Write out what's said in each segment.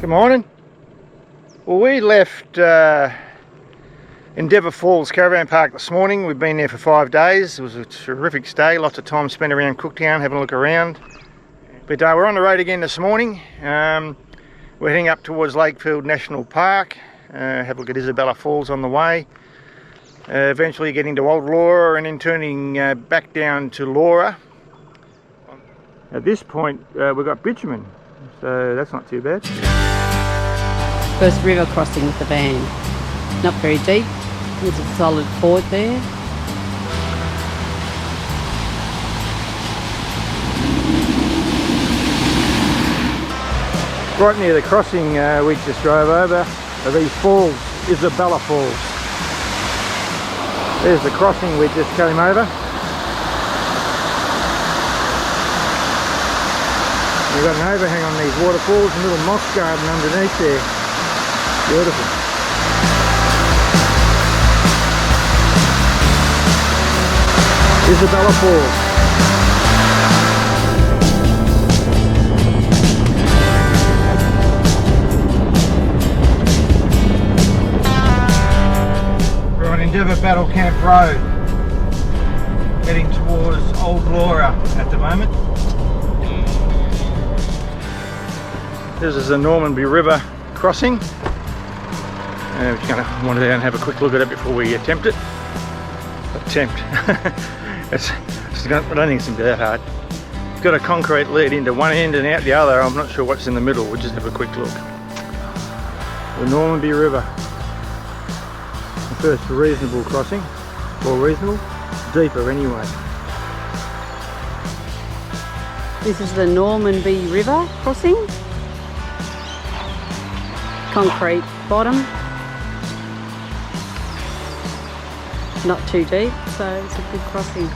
Good morning. Well, we left Isabella Falls Caravan Park this morning. We've been there for 5 days. It was a terrific stay, lots of time spent around Cooktown having a look around. But we're on the road again this morning. We're heading up towards Lakefield National Park. Have a look at Isabella Falls on the way. Eventually getting to Old Laura and then turning back down to Laura. At this point we've got bitumen, so that's not too bad. First river crossing with the van. Not very deep, there's a solid ford there. Right near the crossing we just drove over are these falls, Isabella Falls. There's the crossing we just came over. We've got an overhang on these waterfalls and a little moss garden underneath there. Beautiful. Isabella Falls. We're on Endeavour Battlecamp Road, heading towards Old Laura at the moment. This is the Normanby River crossing. We're just going to wander down and have a quick look at it before we attempt it. I don't think it's going to be that hard. It's got a concrete lead into one end and out the other. I'm not sure what's in the middle. We'll just have a quick look. The Normanby River. The first reasonable crossing. Or reasonable? Deeper anyway. This is the Normanby River crossing. Concrete bottom. Not too deep, so it's a good crossing.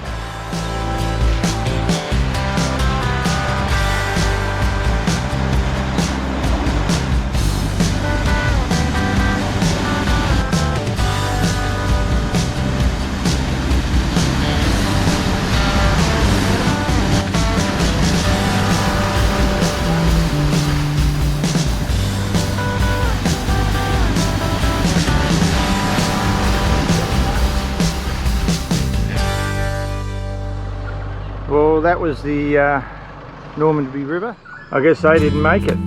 Well, that was the Normanby River. I guess they didn't make it.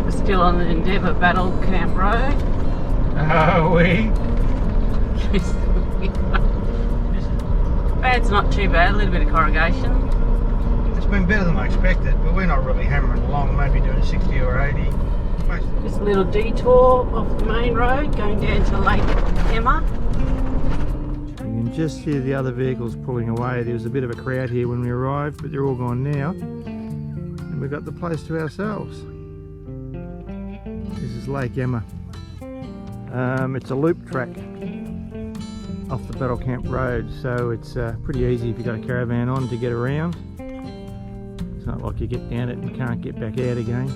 We're still on the Endeavour Battlecamp Road. Are we? It's not too bad, a little bit of corrugation. It's been better than I expected, but we're not really hammering along, maybe doing 60 or 80. Just a little detour off the main road going down to Lake Emma. You can just see the other vehicles pulling away. There was a bit of a crowd here when we arrived, but they're all gone now. And we've got the place to ourselves. This is Lake Emma. It's a loop track off the Battlecamp Road, so it's pretty easy if you've got a caravan on to get around. It's not like you get down it and can't get back out again.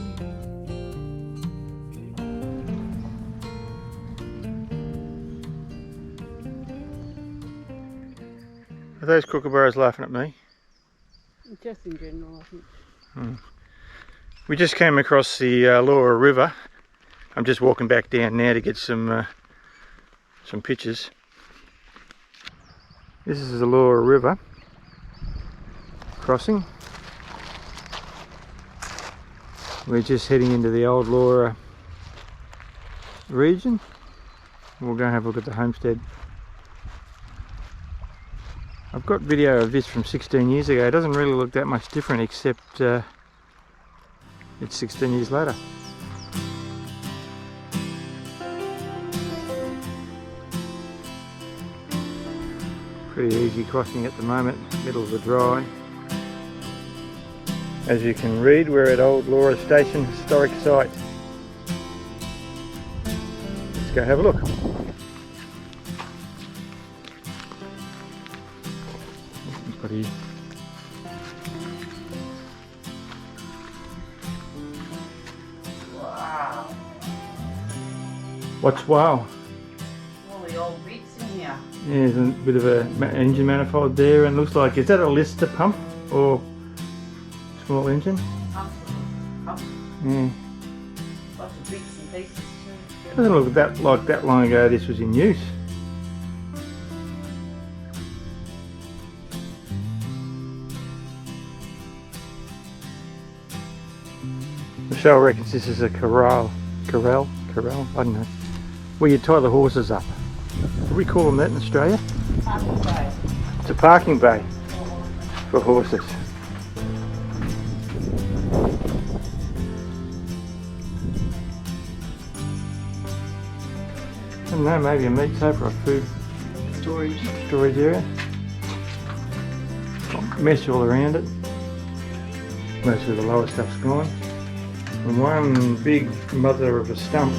Are those kookaburras laughing at me? Just in general, I think. We just came across the Laura River. I'm just walking back down now to get some pictures. This is the Laura River crossing. We're just heading into the Old Laura region. We'll go and have a look at the homestead. I've got video of this from 16 years ago. It doesn't really look that much different, except it's 16 years later. Pretty easy crossing at the moment, middle of the dry. As you can read, we're at Old Laura Station Historic Site. Let's go have a look. Here. Wow. What's wow? All the old bits. what's in here. Yeah, there's a bit of a engine manifold there, and looks like, is that a Lister pump or small engine? Pump. Yeah. Lots of bits and pieces too. Doesn't look like that long ago this was in use. Michelle reckons this is a corral, I don't know, where you tie the horses up. Do we call them that in Australia? Parking bay. It's a parking bay for horses. I don't know, maybe a meat safe or a food storage area. Mesh all around it. Most of the lower stuff's gone. And one big mother of a stump.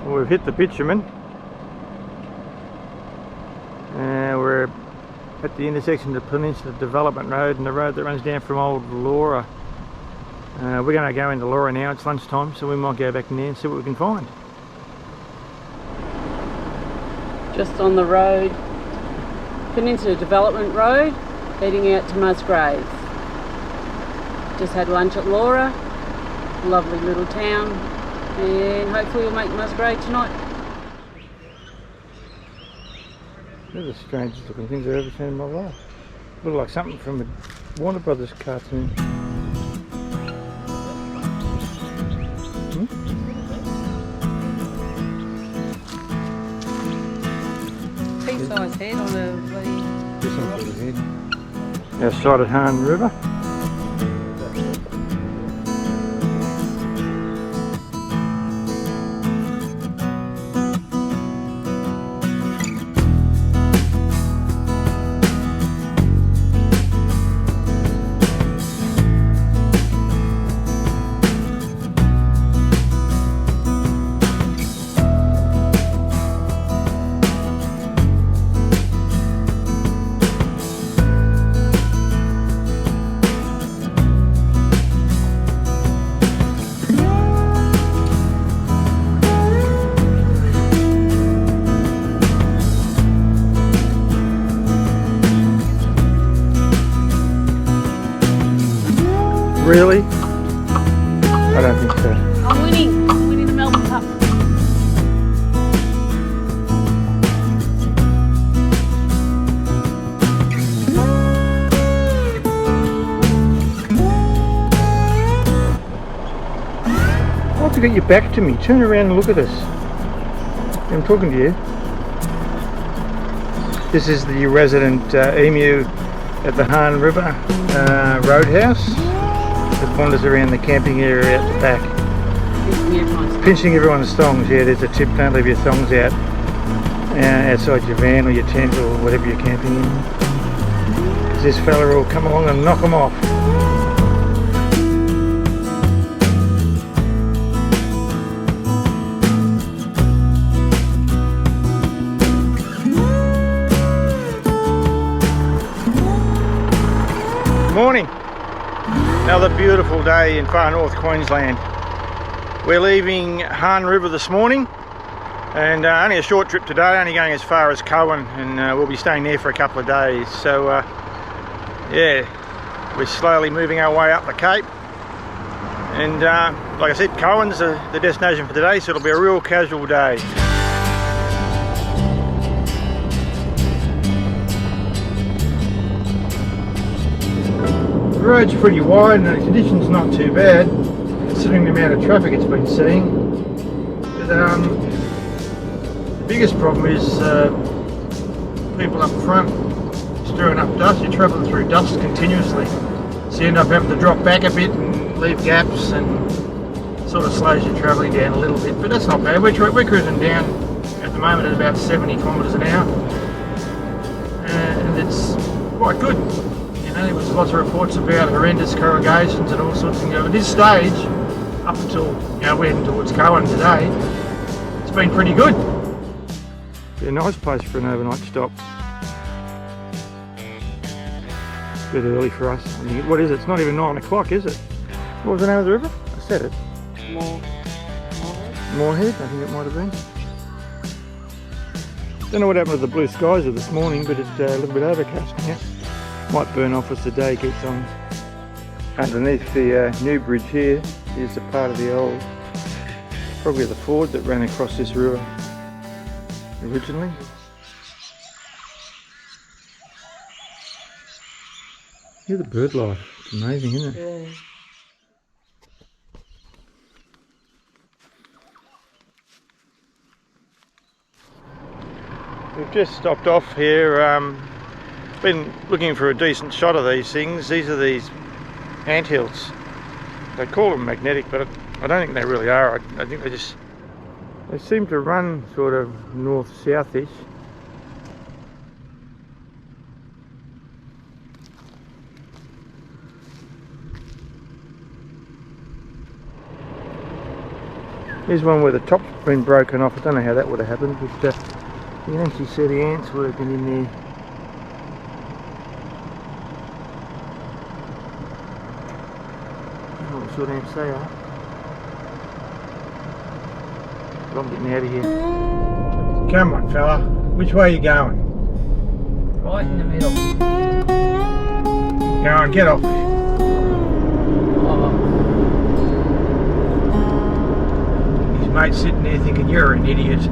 We've hit the bitumen. We're at the intersection of the Peninsula Development Road and the road that runs down from Old Laura. We're going to go into Laura now. It's lunchtime, so we might go back in there and see what we can find. Just on the road, Peninsula Development Road, heading out to Musgrave. Just had lunch at Laura, lovely little town, and hopefully we'll make Musgrave tonight. They're the strangest looking things I've ever seen in my life. Look like something from a Warner Brothers cartoon. Pea-sized head on a bloody... This one's got a head. Outside at Hann River. Really? I don't think so. I'm winning. I'm winning the Melbourne Cup. Why have you got your back to me? Turn around and look at us. I'm talking to you. This is the resident emu at the Hann River Roadhouse. That wanders around the camping area out the back. Pinching everyone's thongs. Yeah, there's a tip, don't leave your thongs out outside your van or your tent or whatever you're camping in. Because this fella will come along and knock them off. Morning. Another beautiful day in far north Queensland. We're leaving Hann River this morning, and only a short trip today, only going as far as Coen, and we'll be staying there for a couple of days. So yeah, we're slowly moving our way up the Cape, and like I said, Coen's the destination for today, so it'll be a real casual day. The road's pretty wide and the condition's not too bad considering the amount of traffic it's been seeing. But the biggest problem is people up front stirring up dust. You're travelling through dust continuously. So you end up having to drop back a bit and leave gaps, and sort of slows your travelling down a little bit, but that's not bad. We're cruising down at the moment at about 70 kilometres an hour, and it's quite good. You know, there was lots of reports about horrendous corrugations and all sorts of things. At this stage, up until, you know, we're heading towards Coen today, it's been pretty good. Be a nice place for an overnight stop. Bit early for us. I mean, what is it? It's not even 9 o'clock, is it? What was the name of the river? I said it. Moorhead, I think it might have been. Don't know what happened to the blue skies of this morning, but it's a little bit overcast now. Might burn off as the day gets on. Underneath the new bridge here is a part of the old, probably the ford that ran across this river originally. Hear the bird life, it's amazing, isn't it? Yeah. We've just stopped off here, been looking for a decent shot of these things. These are these anthills. They call them magnetic, but I don't think they really are. I think they seem to run sort of north-south-ish. Here's one where the top's been broken off. I don't know how that would have happened, but you can actually see the ants working in there. I don't know what sort of ants they are. But I'm getting out of here. Come on, fella. Which way are you going? Right in the middle. Go on, get off. His mate's sitting there thinking you're an idiot.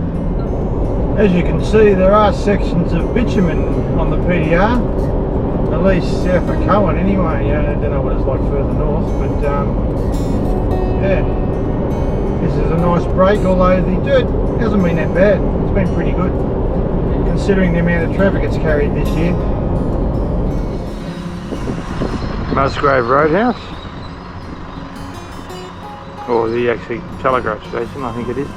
As you can see, there are sections of bitumen on the PDR, at least south of Coen anyway. I don't know what it's like further north, but yeah, this is a nice break, although the dirt hasn't been that bad. It's been pretty good, considering the amount of traffic it's carried this year. Musgrave Roadhouse, or the actually telegraph station, I think it is.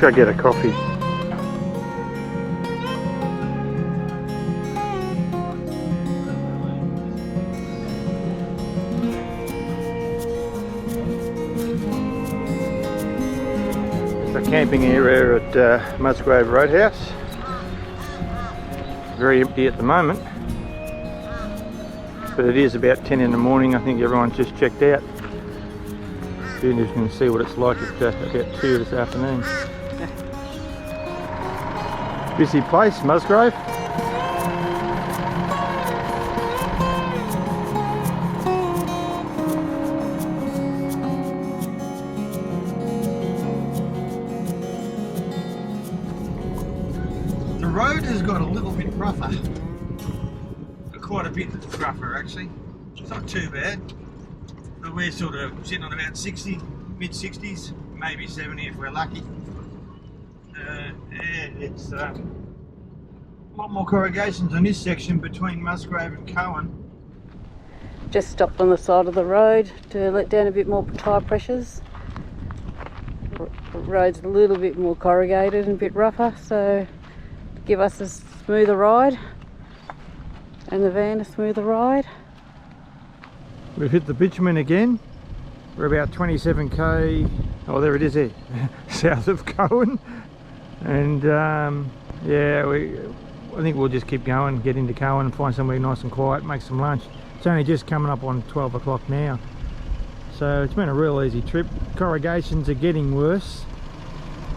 Go get a coffee. It's the camping area at Musgrave Roadhouse. Very empty at the moment, but it is about 10 in the morning. I think everyone's just checked out. Soon as you can see what it's like at about 2 this afternoon. Busy place, Musgrave. The road has got a little bit rougher. Quite a bit rougher actually. It's not too bad. But we're sort of sitting on about 60, mid-60s, maybe 70 if we're lucky. Yeah, it's a lot more corrugations on this section between Musgrave and Coen. Just stopped on the side of the road to let down a bit more tyre pressures. The road's a little bit more corrugated and a bit rougher, so to give us a smoother ride and the van a smoother ride. We've hit the bitumen again. We're about 27k, oh there it is there, south of Coen. And yeah, I think we'll just keep going, get into Coen and find somewhere nice and quiet, make some lunch. It's only just coming up on 12 o'clock now. So it's been a real easy trip. Corrugations are getting worse.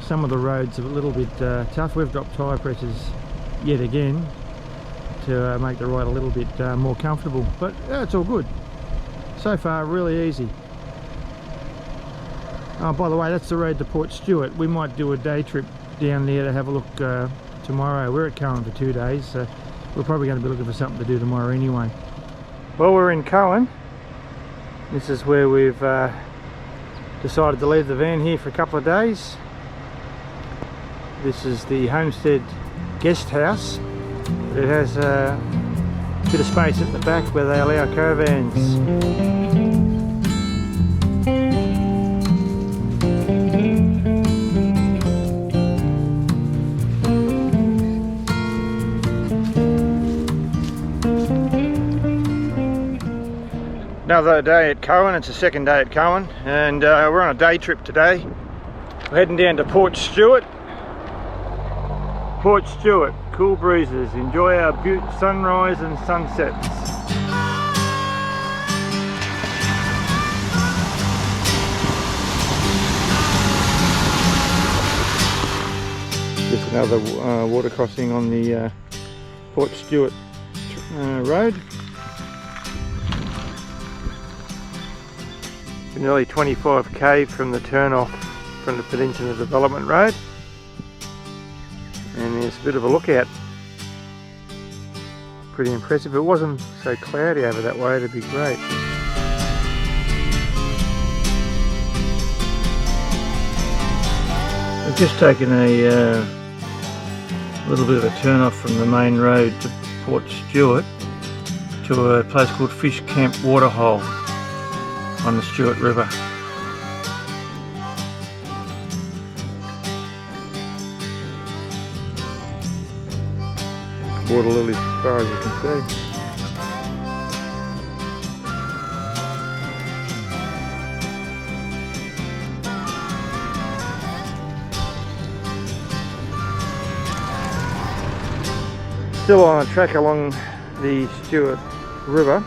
Some of the roads are a little bit tough. We've dropped tyre pressures yet again to make the ride a little bit more comfortable. But it's all good. So far, really easy. Oh, by the way, that's the road to Port Stewart. We might do a day trip down there to have a look tomorrow. We're at Coen for 2 days, so we're probably going to be looking for something to do tomorrow anyway. Well, we're in Coen. This is where we've decided to leave the van here for a couple of days. This is the homestead guest house. It has a bit of space at the back where they allow caravans. Another day at Coen. It's the second day at Coen, and we're on a day trip today. We're heading down to Port Stewart. Port Stewart, cool breezes, enjoy our beautiful sunrise and sunsets. Just another water crossing on the Port Stewart road. Nearly 25k from the turn off from the Peninsula Development Road, and there's a bit of a lookout. Pretty impressive. If it wasn't so cloudy over that way, it'd be great. We've just taken a little bit of a turn off from the main road to Port Stewart to a place called Fish Camp Waterhole on the Stewart River. Water lilies as far as you can see. Still on a track along the Stewart River,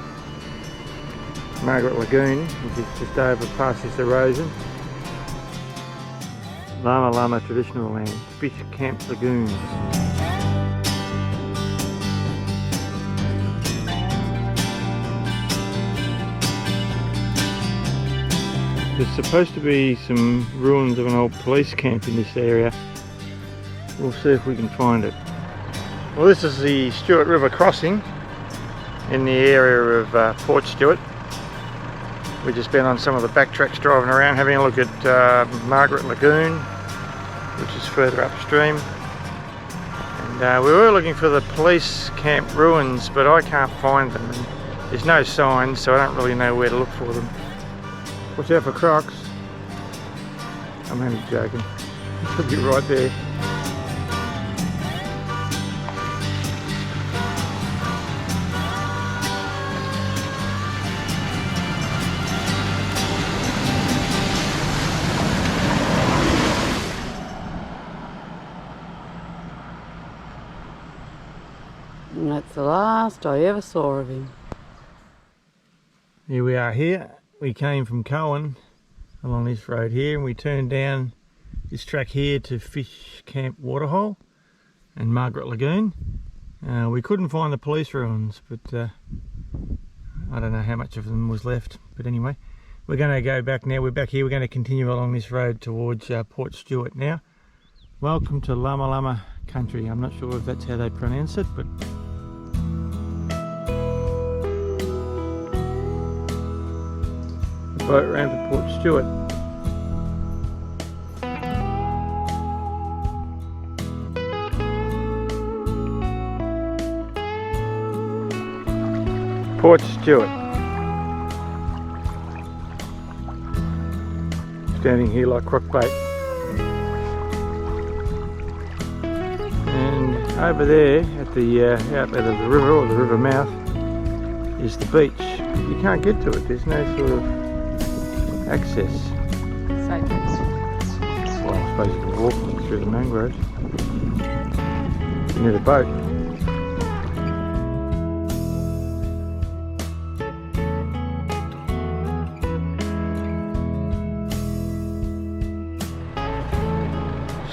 Margaret Lagoon, which is just over past this erosion. Lama Lama Traditional Land, Fish Camp Lagoons. There's supposed to be some ruins of an old police camp in this area. We'll see if we can find it. Well, this is the Stewart River crossing in the area of Port Stewart. We've just been on some of the backtracks driving around, having a look at Margaret Lagoon, which is further upstream. And we were looking for the police camp ruins, but I can't find them. And there's no signs, so I don't really know where to look for them. Watch out for crocs. I'm only joking. It could be right there. And that's the last I ever saw of him. Here we are here. We came from Coen along this road here, and we turned down this track here to Fish Camp Waterhole and Margaret Lagoon. We couldn't find the police ruins, but I don't know how much of them was left. But anyway, we're going to go back now. We're back here. We're going to continue along this road towards Port Stewart now. Welcome to Lama Lama country. I'm not sure if that's how they pronounce it, but boat ramp at Port Stewart. Port Stewart. Standing here like crock bait. And over there at the outlet of the river, or the river mouth, is the beach. You can't get to it. There's no sort of access. Safe access. Well, I suppose you can walk through the mangroves. You need a boat.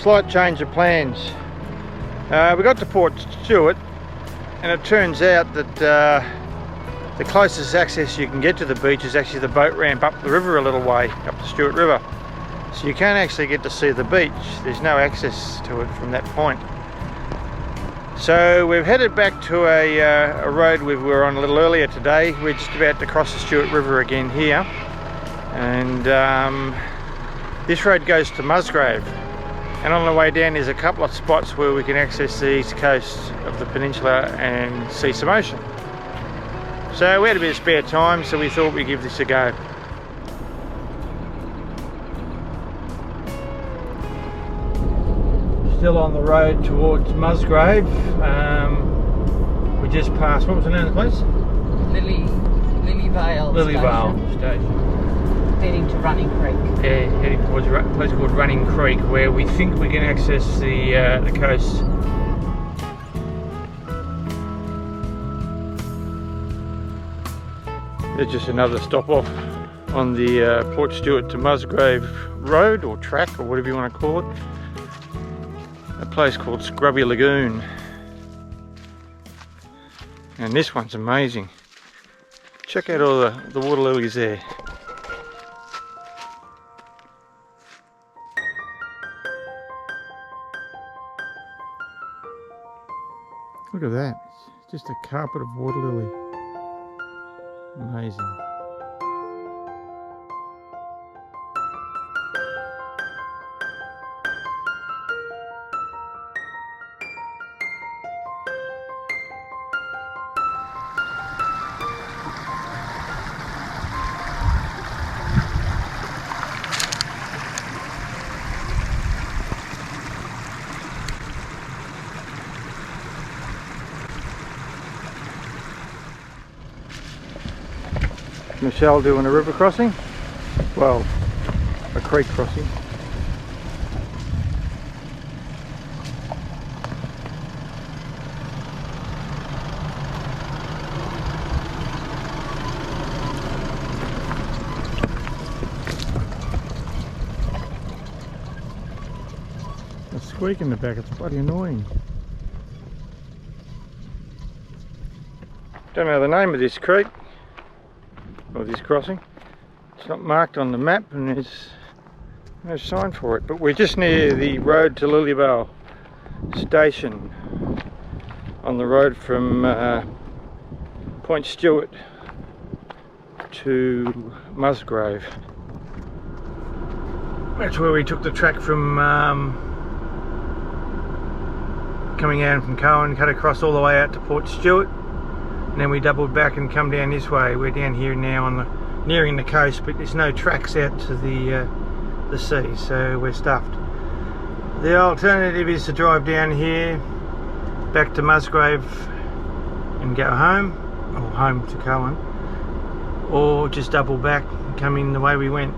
Slight change of plans. We got to Port Stewart, and it turns out that the closest access you can get to the beach is actually the boat ramp up the river a little way, up the Stewart River. so you can't actually get to see the beach. There's no access to it from that point. So we've headed back to a road we were on a little earlier today. We're just about to cross the Stewart River again here, and this road goes to Musgrave, and on the way down there's a couple of spots where we can access the east coast of the peninsula and see some ocean. So we had a bit of spare time, so we thought we'd give this a go. Still on the road towards Musgrave. We just passed, what was the name of the place? Lilyvale Station. Heading to Running Creek. Yeah, heading towards a place called Running Creek, where we think we can access the coast. There's just another stop off on the Port Stewart to Musgrave road, or track, or whatever you want to call it. A place called Scrubby Lagoon. And this one's amazing. Check out all the water lilies there. Look at that. It's just a carpet of water lily. Amazing. Michelle doing a river crossing, well, a creek crossing. A squeak in the back, it's bloody annoying. Don't know the name of this creek, or this crossing. It's not marked on the map and there's no sign for it, but we're just near the road to Lilyvale Station, on the road from Port Stewart to Musgrave. That's where we took the track from coming out from Coen, cut across all the way out to Port Stewart, and then we doubled back and come down this way. We're down here now on the nearing the coast, but there's no tracks out to the sea, so we're stuffed. The alternative is to drive down here back to Musgrave and go home, or home to Coen, or just double back and come in the way we went.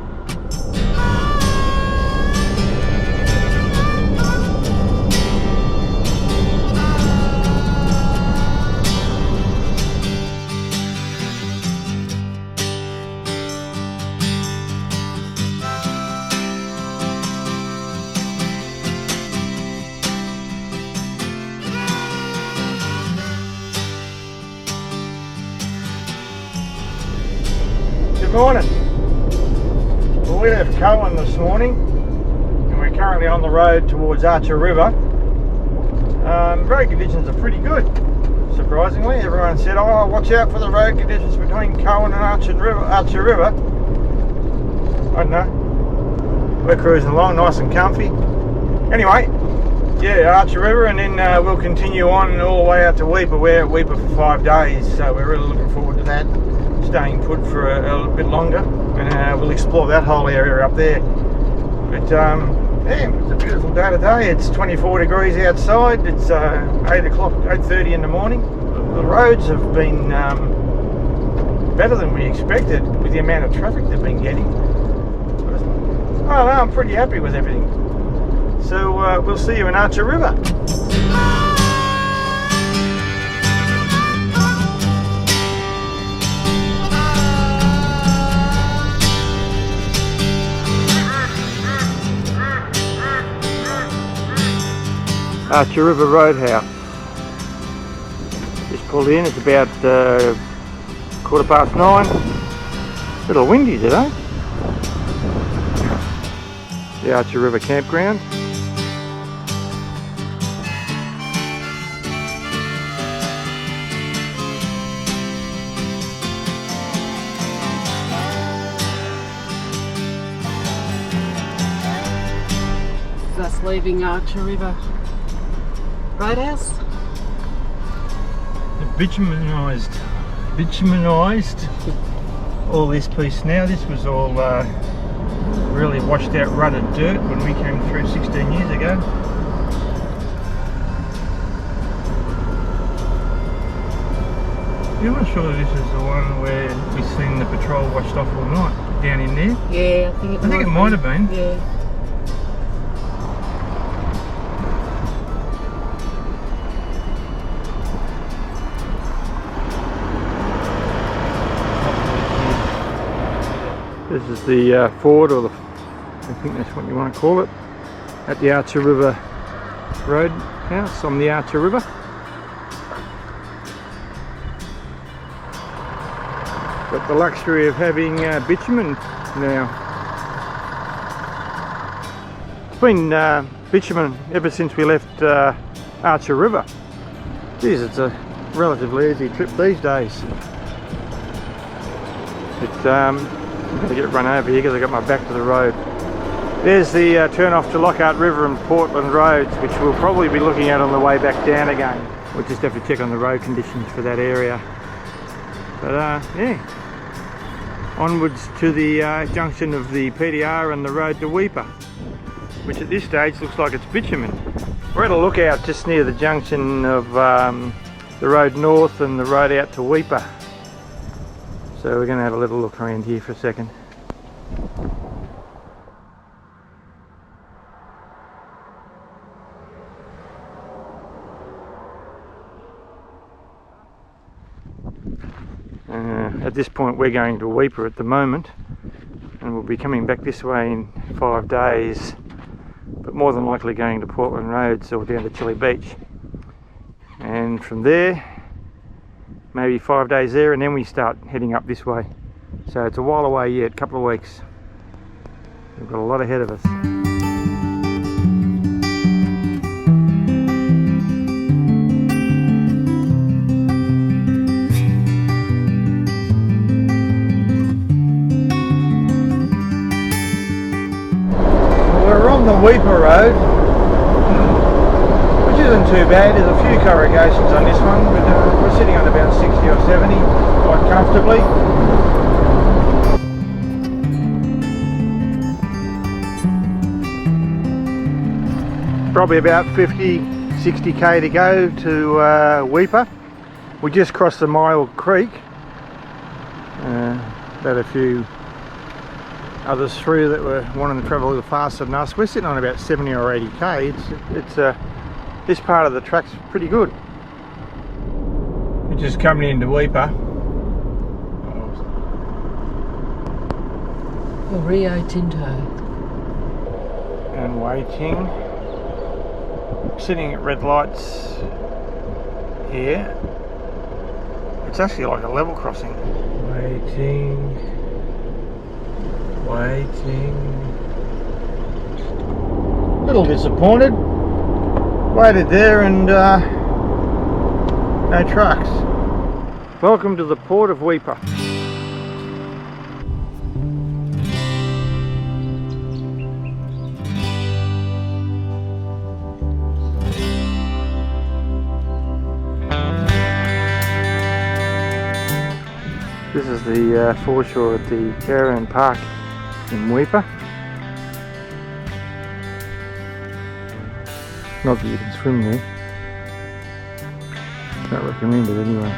Good morning. Well, we left Coen this morning and we're currently on the road towards Archer River. Road conditions are pretty good, surprisingly. Everyone said, oh, watch out for the road conditions between Coen and Archer River. I don't know. We're cruising along nice and comfy. Anyway, yeah, Archer River, and then we'll continue on all the way out to Weipa. We're at Weipa for 5 days, so we're really looking forward to that. Staying put for a little bit longer, and we'll explore that whole area up there. But yeah, it's a beautiful day today. It's 24 degrees outside. It's 8:30 in the morning. The roads have been better than we expected with the amount of traffic they've been getting. I don't know, I'm pretty happy with everything. So we'll see you in Archer River. Archer River Roadhouse. Just pulled in, it's about 9:15. A little windy today. the Archer River campground. Us leaving Archer River Roadhouse. Bitumenised all this piece now. This was all really washed out rutted dirt when we came through 16 years ago. Yeah, I'm not sure this is the one where we seen the patrol washed off all night down in there. Yeah, I think it might have been. Yeah. This is the ford, or I think that's what you want to call it, at the Archer River Roadhouse on the Archer River. Got the luxury of having bitumen now. It's been bitumen ever since we left Archer River. Geez, it's a relatively easy trip these days. I'm going to get run over here because I got my back to the road. There's the turn off to Lockhart River and Portland roads, which we'll probably be looking at on the way back down again. We'll just have to check on the road conditions for that area. But yeah, onwards to the junction of the PDR and the road to Weipa, which at this stage looks like it's bitumen. We're at a lookout just near the junction of the road north and the road out to Weipa. So we're going to have a little look around here for a second. At this point we're going to Weipa at the moment, and we'll be coming back this way in 5 days, but more than likely going to Portland Roads or down to Chile Beach, and from there maybe 5 days there, and then we start heading up this way. So it's a while away yet, a couple of weeks. We've got a lot ahead of us. We're on the Weipa Road, which isn't too bad. There's a few corrugations on this one, but we're sitting on about 60 or 70 quite comfortably. Probably about 50-60k to go to Weipa. We just crossed the Mile Creek. Had a few others through that were wanting to travel a little faster than us. We're sitting on about 70 or 80k. It's this part of the track's pretty good. We're just coming into Weipa. The Rio Tinto. And waiting. Sitting at red lights here. It's actually like a level crossing. Waiting. Little disappointed. Waited there and no trucks. Welcome to the Port of Weipa. This is the foreshore at the Caravan Park in Weipa. Not that you can swim there. Can't recommend it anyway.